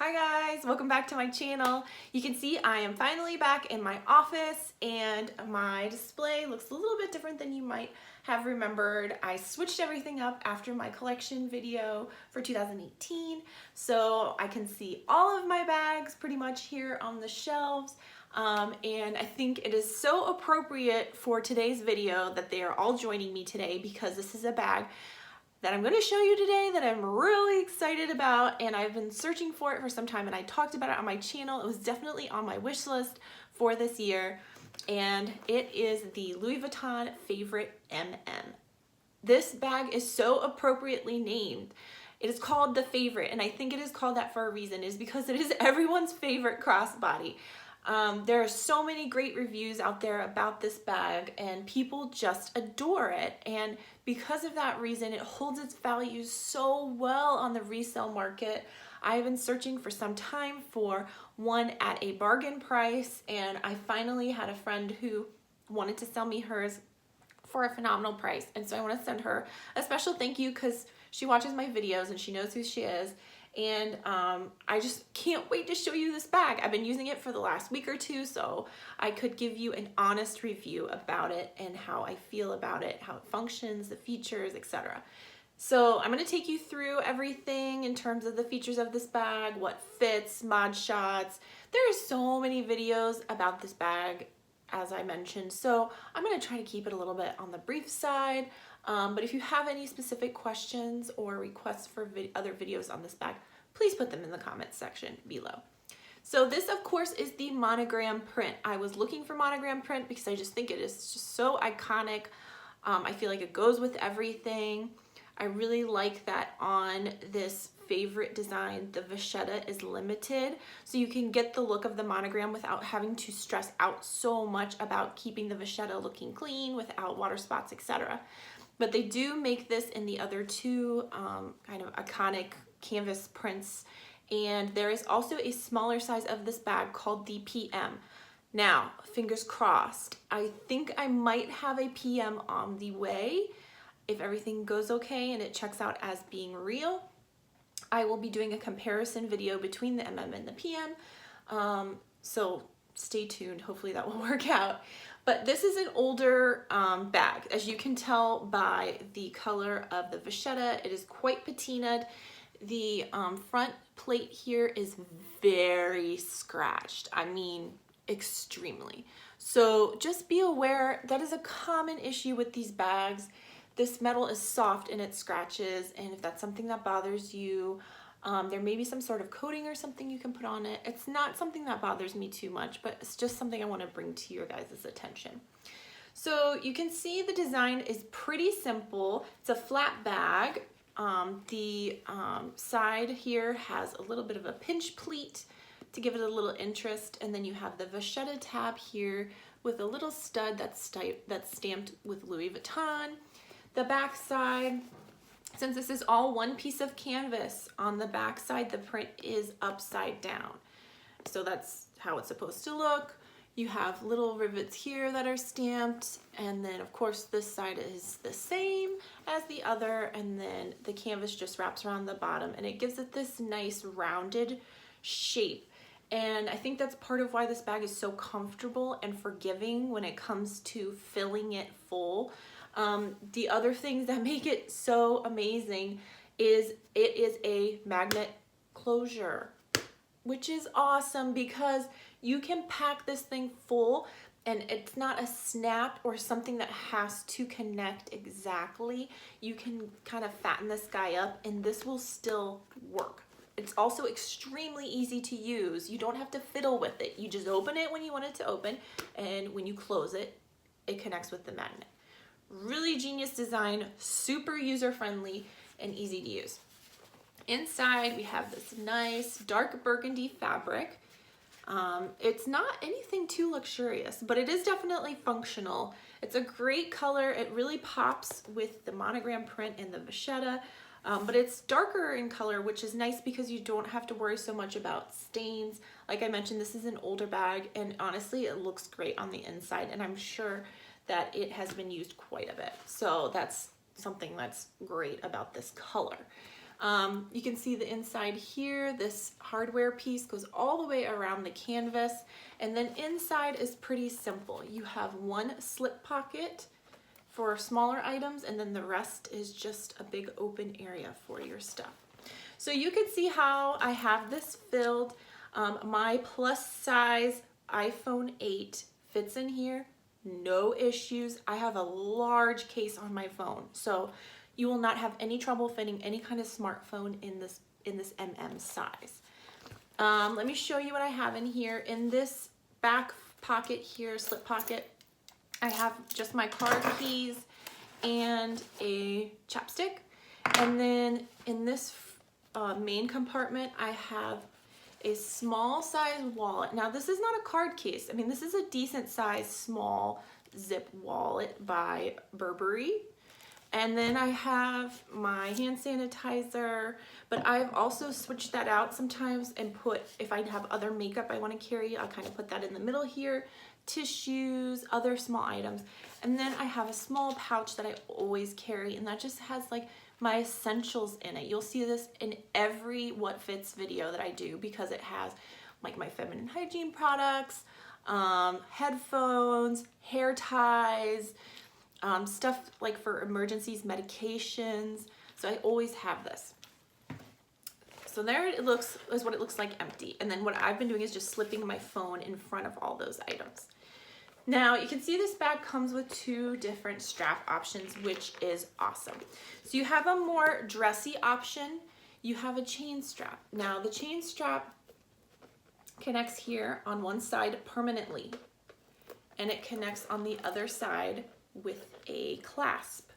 Hi guys, welcome back to my channel. You can see I am finally back in my office and my display looks a little bit different than you might have remembered. I switched everything up after my collection video for 2018, so I can see all of my bags pretty much here on the shelves. And I think it is so appropriate for today's video that they are all joining me today because this is a bag that I'm going to show you today that I'm really excited about, and I've been searching for it for some time, and I talked about it on my channel. It was definitely on my wish list for this year, and it is the Louis Vuitton Favorite MM. This bag is so appropriately named. It is called the Favorite, and I think it is called that for a reason, is because it is everyone's favorite crossbody. There are so many great reviews out there about this bag and people just adore it, and because of that reason it holds its value so well on the resale market. I've been searching for some time for one at a bargain price, and I finally had a friend who wanted to sell me hers for a phenomenal price, and so I want to send her a special thank you because she watches my videos and she knows who she is. And I just can't wait to show you this bag. I've been using it for the last week or two, so I could give you an honest review about it and how I feel about it, how it functions, the features, etc. So I'm going to take you through everything in terms of the features of this bag, what fits, mod shots. There are so many videos about this bag, as I mentioned, so I'm going to try to keep it a little bit on the brief side. But if you have any specific questions or requests for other videos on this bag, please put them in the comments section below. So this, of course, is the Monogram Print. I was looking for Monogram Print because I just think it is just so iconic. I feel like it goes with everything. I really like that on this Favorite design, the vachetta is limited, so you can get the look of the monogram without having to stress out so much about keeping the vachetta looking clean without water spots, etc. But they do make this in the other two kind of iconic canvas prints, and there is also a smaller size of this bag called the PM. Now, fingers crossed, I think I might have a PM on the way. If everything goes okay and it checks out as being real, I will be doing a comparison video between the MM and the PM, so stay tuned. Hopefully that will work out. But this is an older bag. As you can tell by the color of the vachetta, it is quite patinaed. The front plate here is very scratched. I mean, extremely. So just be aware that is a common issue with these bags. This metal is soft and it scratches, and if that's something that bothers you, there may be some sort of coating or something you can put on it. It's not something that bothers me too much, but it's just something I want to bring to your guys' attention. So you can see the design is pretty simple. It's a flat bag. The side here has a little bit of a pinch pleat to give it a little interest, and then you have the vachetta tab here with a little stud that's stamped with Louis Vuitton. The back side, since this is all one piece of canvas, on the back side the print is upside down. So that's how it's supposed to look. You have little rivets here that are stamped, and then of course this side is the same as the other, and then the canvas just wraps around the bottom and it gives it this nice rounded shape. And I think that's part of why this bag is so comfortable and forgiving when it comes to filling it full. The other things that make it so amazing is it is a magnet closure, which is awesome because you can pack this thing full and it's not a snap or something that has to connect exactly. You can kind of fatten this guy up and this will still work. It's also extremely easy to use. You don't have to fiddle with it. You just open it when you want it to open, and when you close it, it connects with the magnet. Really genius design, super user-friendly and easy to use. Inside we have this nice dark burgundy fabric. It's not anything too luxurious, but it is definitely functional. It's a great color. It really pops with the monogram print and the vachetta, but it's darker in color, which is nice because you don't have to worry so much about stains. Like I mentioned, this is an older bag, and honestly it looks great on the inside, and I'm sure that it has been used quite a bit. So that's something that's great about this color. You can see the inside here. This hardware piece goes all the way around the canvas, and then inside is pretty simple. You have one slip pocket for smaller items, and then the rest is just a big open area for your stuff. So you can see how I have this filled. My plus size iPhone 8 fits in here, no issues. I have a large case on my phone, so you will not have any trouble fitting any kind of smartphone in this MM size. Let me show you what I have in here. In this back pocket here, slip pocket, I have just my card keys and a chapstick. And then in this main compartment, I have a small size wallet. Now this is not a card case. I mean, this is a decent size small zip wallet by Burberry. And then I have my hand sanitizer, but I've also switched that out sometimes and put, if I have other makeup I want to carry, I'll kind of put that in the middle here, tissues, other small items. And then I have a small pouch that I always carry, and that just has like my essentials in it. You'll see this in every What Fits video that I do because it has like my feminine hygiene products, headphones, hair ties, stuff like for emergencies, medications. So I always have this. So there it looks, is what it looks like empty. And then what I've been doing is just slipping my phone in front of all those items. Now you can see this bag comes with two different strap options, which is awesome. So you have a more dressy option. You have a chain strap. Now the chain strap connects here on one side permanently, and it connects on the other side with a clasp.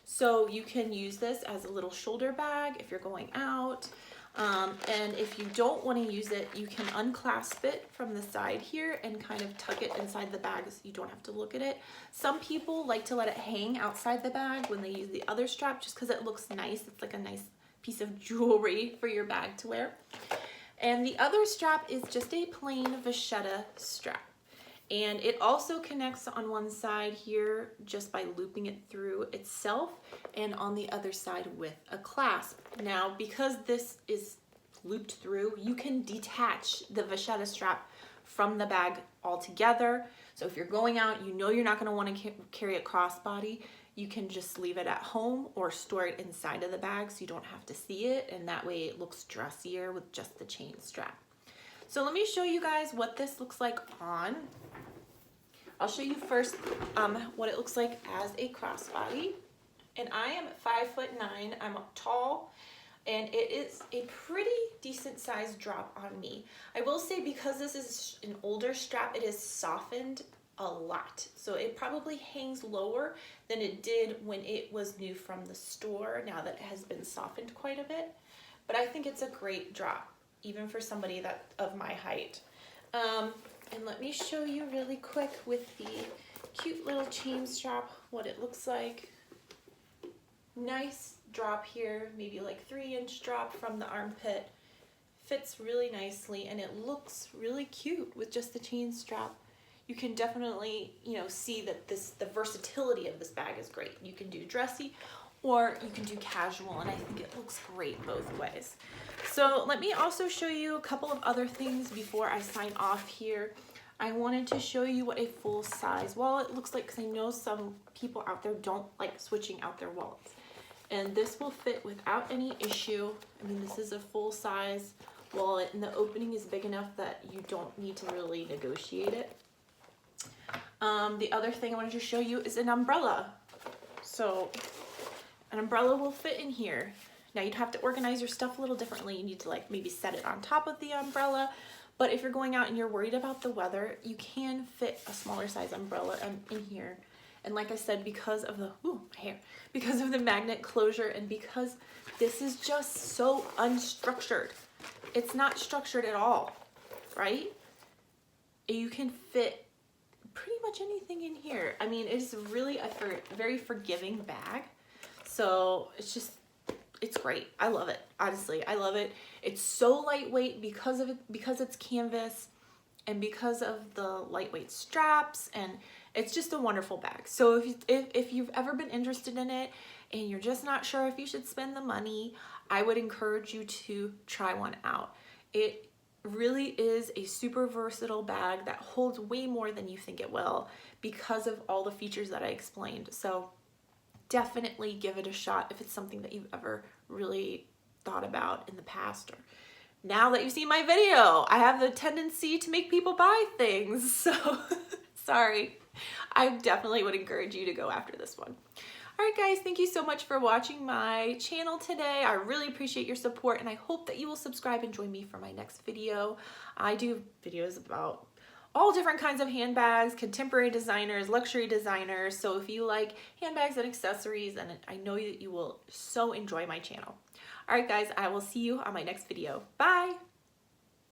So you can use this as a little shoulder bag if you're going out. And if you don't want to use it, you can unclasp it from the side here and kind of tuck it inside the bag so you don't have to look at it. Some people like to let it hang outside the bag when they use the other strap just because it looks nice. It's like a nice piece of jewelry for your bag to wear. And the other strap is just a plain vachetta strap. And it also connects on one side here just by looping it through itself, and on the other side with a clasp. Now, because this is looped through, you can detach the vachetta strap from the bag altogether. So if you're going out, you know you're not going to want to carry a crossbody, you can just leave it at home or store it inside of the bag so you don't have to see it, and that way it looks dressier with just the chain strap. So let me show you guys what this looks like on. I'll show you first what it looks like as a crossbody. And I am 5'9", I'm tall, and it is a pretty decent sized drop on me. I will say because this is an older strap, it is softened a lot. So it probably hangs lower than it did when it was new from the store, now that it has been softened quite a bit. But I think it's a great drop, even for somebody that of my height. And let me show you really quick with the cute little chain strap what it looks like. Nice drop here, maybe like 3-inch drop from the armpit. Fits really nicely, and it looks really cute with just the chain strap. You can definitely, you know, see that the versatility of this bag is great. You can do dressy or you can do casual, and I think it looks great both ways. So let me also show you a couple of other things before I sign off here. I wanted to show you what a full-size wallet looks like because I know some people out there don't like switching out their wallets. And this will fit without any issue. I mean, this is a full-size wallet, and the opening is big enough that you don't need to really negotiate it. The other thing I wanted to show you is an umbrella. So an umbrella will fit in here. Now you'd have to organize your stuff a little differently. You need to like maybe set it on top of the umbrella. But if you're going out and you're worried about the weather, you can fit a smaller size umbrella in here. And like I said, because of the, my hair, because of the magnet closure, and because this is just so unstructured. It's not structured at all, right? You can fit pretty much anything in here. I mean, it's really a very forgiving bag. So it's great. I love it. Honestly, I love it. It's so lightweight because of it, because it's canvas and because of the lightweight straps, and it's just a wonderful bag. So if you've ever been interested in it and you're just not sure if you should spend the money, I would encourage you to try one out. It really is a super versatile bag that holds way more than you think it will because of all the features that I explained. So definitely give it a shot if it's something that you've ever really thought about in the past, or now that you've seen my video. I have the tendency to make people buy things, so sorry. I definitely would encourage you to go after this one. All right, guys, thank you so much for watching my channel today. I really appreciate your support, and I hope that you will subscribe and join me for my next video. I do videos about all different kinds of handbags, contemporary designers, luxury designers. So if you like handbags and accessories, then I know that you will so enjoy my channel. All right, guys, I will see you on my next video. Bye.